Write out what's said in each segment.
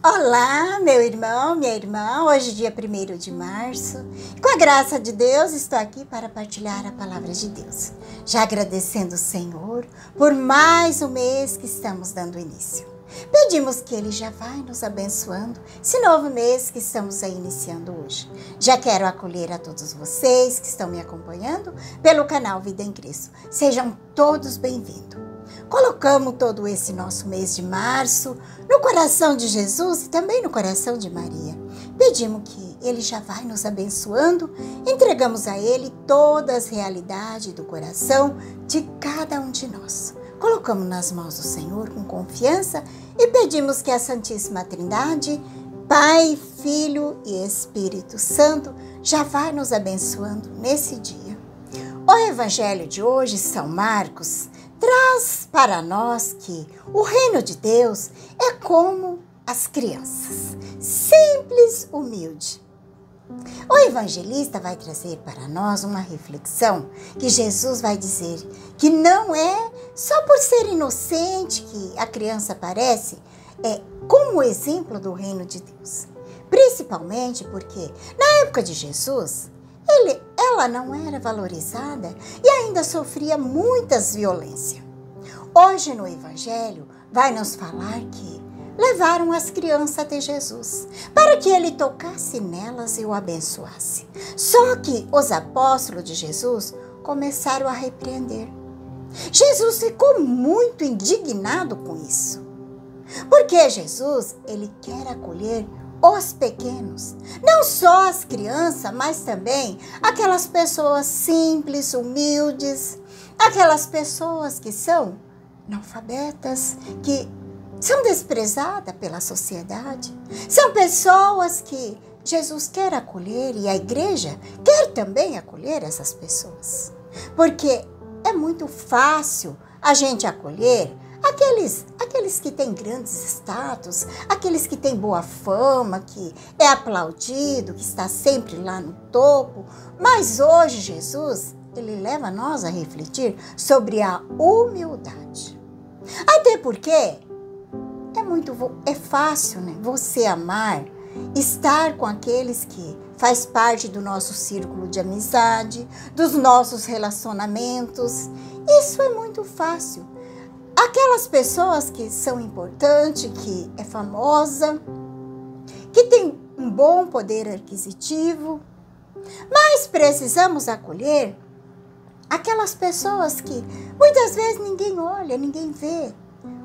Olá, meu irmão, minha irmã, hoje dia 1º de março, com a graça de Deus estou aqui para partilhar a palavra de Deus, já agradecendo o Senhor por mais um mês que estamos dando início. Pedimos que Ele já vai nos abençoando esse novo mês que estamos aí iniciando hoje. Já quero acolher a todos vocês que estão me acompanhando pelo canal Vida em Cristo. Sejam todos bem-vindos. Colocamos todo esse nosso mês de março no coração de Jesus e também no coração de Maria. Pedimos que Ele já vai nos abençoando, entregamos a Ele todas as realidades do coração de cada um de nós. Colocamos nas mãos do Senhor com confiança e pedimos que a Santíssima Trindade, Pai, Filho e Espírito Santo, já vai nos abençoando nesse dia. O Evangelho de hoje, São Marcos, traz para nós que o reino de Deus é como as crianças, simples, humilde. O evangelista vai trazer para nós uma reflexão que Jesus vai dizer que não é só por ser inocente que a criança aparece, é como exemplo do reino de Deus. Principalmente porque na época de Jesus, ela não era valorizada e ainda sofria muitas violências. Hoje no Evangelho vai nos falar que levaram as crianças até Jesus para que ele tocasse nelas e o abençoasse. Só que os apóstolos de Jesus começaram a repreender. Jesus ficou muito indignado com isso, porque Jesus ele quer acolher os pequenos, não só as crianças, mas também aquelas pessoas simples, humildes, aquelas pessoas que são analfabetas, que são desprezadas pela sociedade. São pessoas que Jesus quer acolher e a igreja quer também acolher essas pessoas. Porque é muito fácil a gente acolher aqueles que têm grandes status, aqueles que têm boa fama, que é aplaudido, que está sempre lá no topo. Mas hoje Jesus, ele leva nós a refletir sobre a humildade. Até porque é fácil, né? Você amar, estar com aqueles que faz parte do nosso círculo de amizade, dos nossos relacionamentos. Isso é muito fácil. Aquelas pessoas que são importantes, que é famosa, que tem um bom poder aquisitivo, mas precisamos acolher aquelas pessoas que muitas vezes ninguém olha, ninguém vê,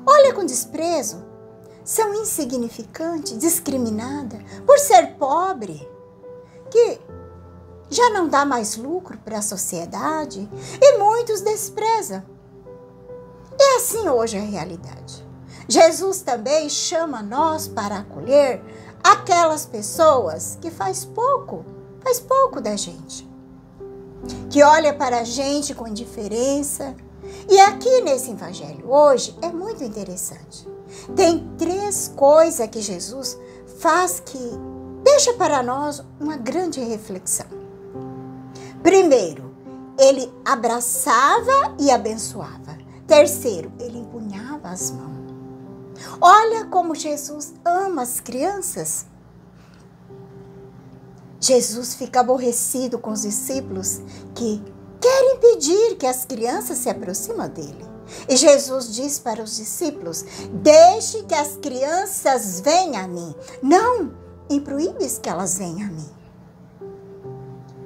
olha com desprezo, são insignificantes, discriminadas por ser pobre, que já não dá mais lucro para a sociedade e muitos desprezam. E assim hoje é a realidade. Jesus também chama nós para acolher aquelas pessoas que faz pouco da gente, que olha para a gente com indiferença. E aqui nesse evangelho hoje é muito interessante. Tem 3 coisas que Jesus faz que deixa para nós uma grande reflexão. Primeiro, ele abraçava e abençoava. Terceiro, ele empunhava as mãos. Olha como Jesus ama as crianças. Jesus fica aborrecido com os discípulos que querem impedir que as crianças se aproximem dele. E Jesus diz para os discípulos: deixe que as crianças venham a mim. Não proíbes que elas venham a mim.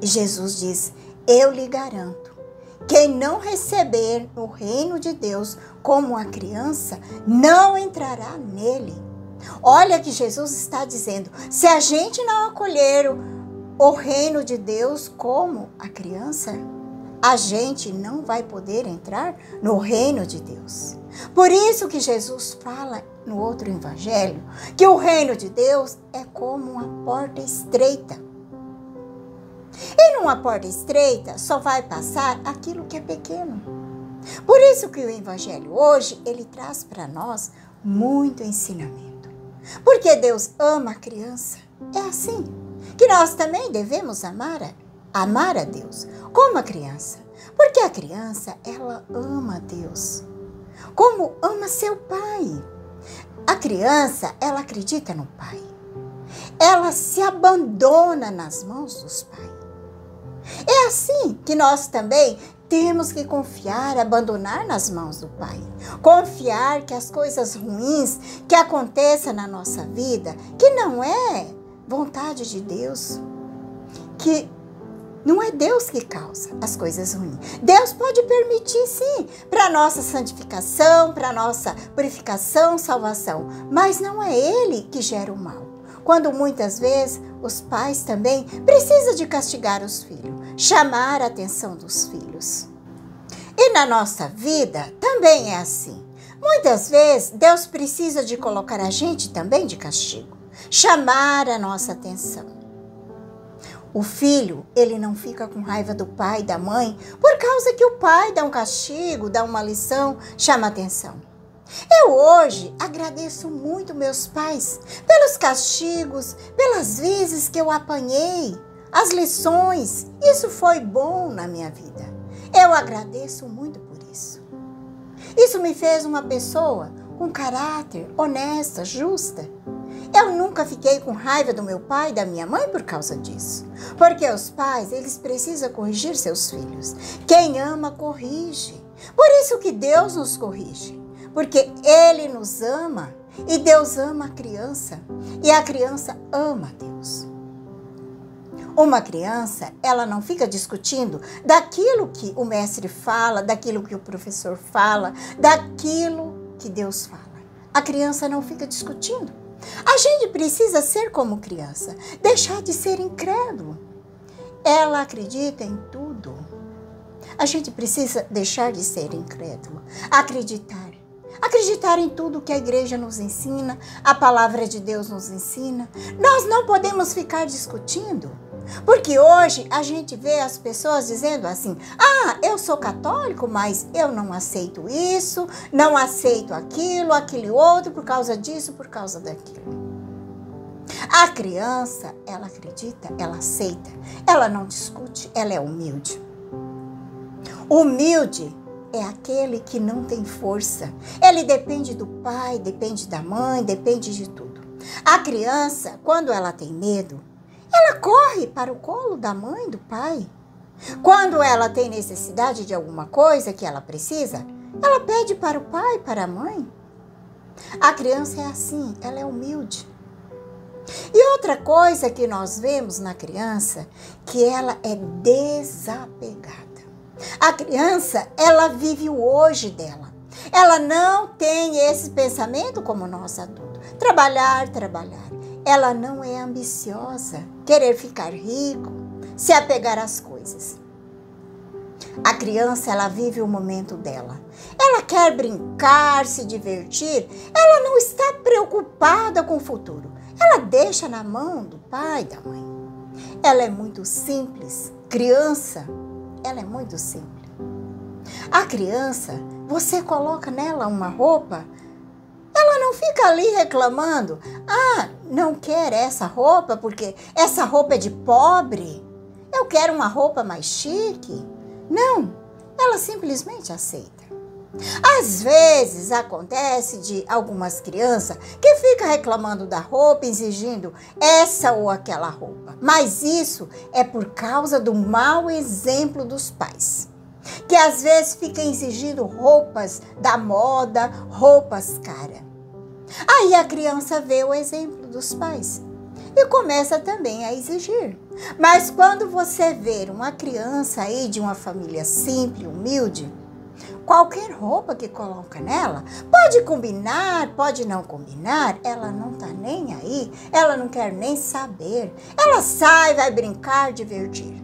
E Jesus diz: eu lhe garanto, quem não receber o reino de Deus como a criança, não entrará nele. Olha que Jesus está dizendo, se a gente não acolher o reino de Deus como a criança, a gente não vai poder entrar no reino de Deus. Por isso que Jesus fala no outro evangelho, que o reino de Deus é como uma porta estreita. E numa porta estreita só vai passar aquilo que é pequeno. Por isso que o evangelho hoje, ele traz para nós muito ensinamento. Porque Deus ama a criança. É assim que nós também devemos amar a Deus como a criança. Porque a criança, ela ama a Deus como ama seu pai. A criança, ela acredita no pai. Ela se abandona nas mãos dos pais. É assim que nós também temos que confiar, abandonar nas mãos do Pai. Confiar que as coisas ruins que aconteçam na nossa vida, que não é vontade de Deus, que não é Deus que causa as coisas ruins. Deus pode permitir, sim, para a nossa santificação, para a nossa purificação, salvação, mas não é Ele que gera o mal. Quando muitas vezes os pais também precisam de castigar os filhos, chamar a atenção dos filhos. E na nossa vida também é assim. Muitas vezes Deus precisa de colocar a gente também de castigo, chamar a nossa atenção. O filho, ele não fica com raiva do pai e da mãe por causa que o pai dá um castigo, dá uma lição, chama atenção. Eu hoje agradeço muito meus pais pelos castigos, pelas vezes que eu apanhei, as lições. Isso foi bom na minha vida. Eu agradeço muito por isso. Isso me fez uma pessoa com caráter, honesta, justa. Eu nunca fiquei com raiva do meu pai e da minha mãe por causa disso. Porque os pais, eles precisam corrigir seus filhos. Quem ama, corrige. Por isso que Deus nos corrige. Porque Ele nos ama e Deus ama a criança e a criança ama Deus. Uma criança, ela não fica discutindo daquilo que o mestre fala, daquilo que o professor fala, daquilo que Deus fala. A criança não fica discutindo. A gente precisa ser como criança, deixar de ser incrédulo. Ela acredita em tudo. A gente precisa deixar de ser incrédulo, acreditar. Acreditar em tudo que a igreja nos ensina, a palavra de Deus nos ensina. Nós não podemos ficar discutindo. Porque hoje a gente vê as pessoas dizendo assim: ah, eu sou católico, mas eu não aceito isso, não aceito aquilo, aquele outro, por causa disso, por causa daquilo. A criança, ela acredita, ela aceita, ela não discute, ela é humilde. Humilde é aquele que não tem força. Ele depende do pai, depende da mãe, depende de tudo. A criança, quando ela tem medo, ela corre para o colo da mãe, do pai. Quando ela tem necessidade de alguma coisa que ela precisa, ela pede para o pai, para a mãe. A criança é assim, ela é humilde. E outra coisa que nós vemos na criança, que ela é desapegada. A criança, ela vive o hoje dela. Ela não tem esse pensamento como nós adultos. Trabalhar, trabalhar. Ela não é ambiciosa, querer ficar rico, se apegar às coisas. A criança, ela vive o momento dela. Ela quer brincar, se divertir. Ela não está preocupada com o futuro. Ela deixa na mão do pai e da mãe. Ela é muito simples. Criança, ela é muito simples. A criança, você coloca nela uma roupa, ela não fica ali reclamando. Ah, não quer essa roupa porque essa roupa é de pobre. Eu quero uma roupa mais chique. Não, ela simplesmente aceita. Às vezes acontece de algumas crianças que ficam reclamando da roupa, exigindo essa ou aquela roupa. Mas isso é por causa do mau exemplo dos pais, que às vezes ficam exigindo roupas da moda, roupas caras. Aí a criança vê o exemplo dos pais e começa também a exigir. Mas quando você vê uma criança aí de uma família simples, humilde, qualquer roupa que coloca nela, pode combinar, pode não combinar, ela não tá nem aí, ela não quer nem saber. Ela sai, vai brincar, divertir.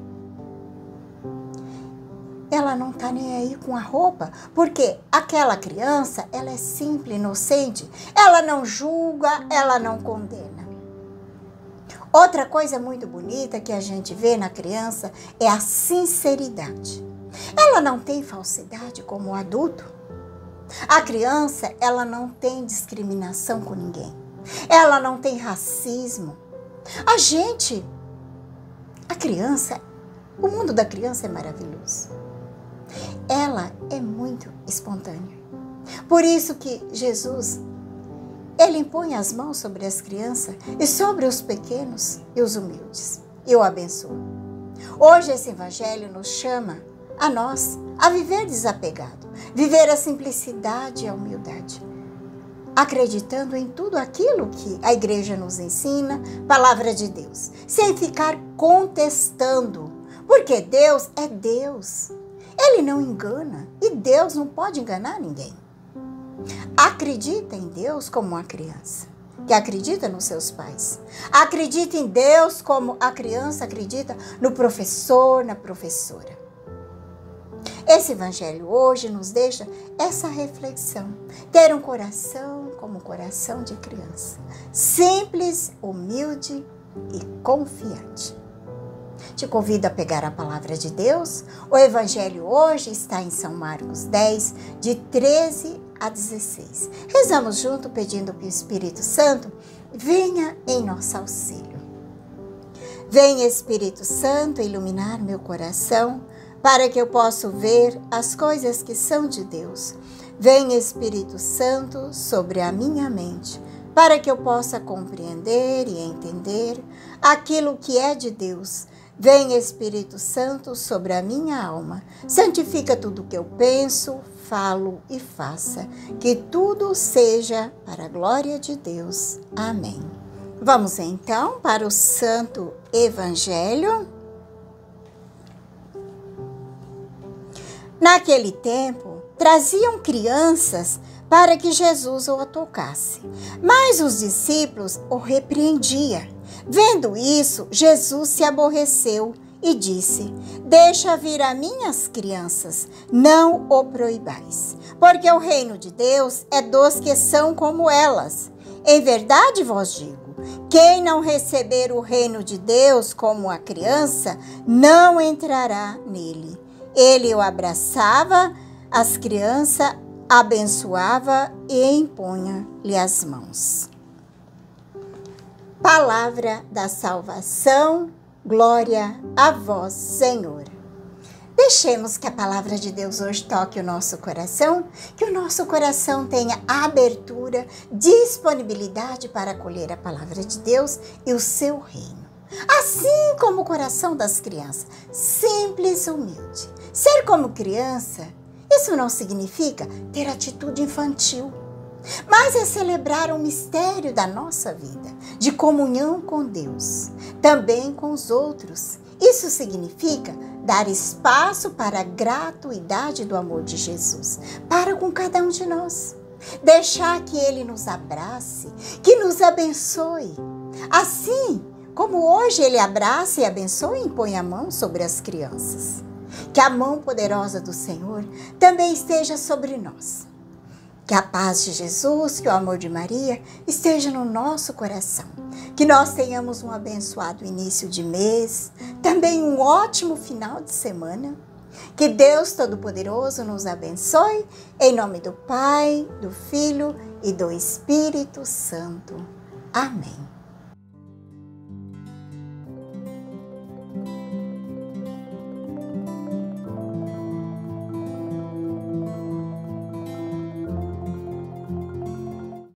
Ela não tá nem aí com a roupa, porque aquela criança, ela é simples, inocente, ela não julga, ela não condena. Outra coisa muito bonita que a gente vê na criança é a sinceridade. Ela não tem falsidade como o adulto. A criança, ela não tem discriminação com ninguém. Ela não tem racismo. A criança, o mundo da criança é maravilhoso. Ela é muito espontânea. Por isso que Jesus, Ele impõe as mãos sobre as crianças e sobre os pequenos e os humildes. E o abençoa. Hoje esse evangelho nos chama a nós a viver desapegado, viver a simplicidade e a humildade, acreditando em tudo aquilo que a igreja nos ensina, palavra de Deus, sem ficar contestando, porque Deus é Deus. Ele não engana e Deus não pode enganar ninguém. Acredita em Deus como uma criança que acredita nos seus pais. Acredita em Deus como a criança acredita no professor, na professora. Esse evangelho hoje nos deixa essa reflexão. Ter um coração como um coração de criança. Simples, humilde e confiante. Te convido a pegar a palavra de Deus. O evangelho hoje está em São Marcos 10, de 13 a 16. Rezamos junto pedindo que o Espírito Santo venha em nosso auxílio. Venha, Espírito Santo, iluminar meu coração para que eu possa ver as coisas que são de Deus. Venha, Espírito Santo, sobre a minha mente para que eu possa compreender e entender aquilo que é de Deus. Vem, Espírito Santo, sobre a minha alma. Santifica tudo o que eu penso, falo e faça. Que tudo seja para a glória de Deus. Amém. Vamos então para o Santo Evangelho. Naquele tempo, traziam crianças para que Jesus o tocasse. Mas os discípulos o repreendiam. Vendo isso, Jesus se aborreceu e disse: Deixa vir a mim as crianças, não o proibais, porque o reino de Deus é dos que são como elas. Em verdade vos digo, quem não receber o reino de Deus como a criança, não entrará nele. Ele o abraçava, as crianças abençoava e impunha-lhe as mãos. Palavra da salvação, glória a vós, Senhor. Deixemos que a palavra de Deus hoje toque o nosso coração, que o nosso coração tenha abertura, disponibilidade para acolher a palavra de Deus e o seu reino. Assim como o coração das crianças, simples e humilde. Ser como criança, isso não significa ter atitude infantil, mas é celebrar o mistério da nossa vida, de comunhão com Deus, também com os outros. Isso significa dar espaço para a gratuidade do amor de Jesus, para com cada um de nós. Deixar que Ele nos abrace, que nos abençoe. Assim como hoje Ele abraça e abençoa e impõe a mão sobre as crianças. Que a mão poderosa do Senhor também esteja sobre nós. Que a paz de Jesus, que o amor de Maria esteja no nosso coração. Que nós tenhamos um abençoado início de mês, também um ótimo final de semana. Que Deus Todo-Poderoso nos abençoe, em nome do Pai, do Filho e do Espírito Santo. Amém.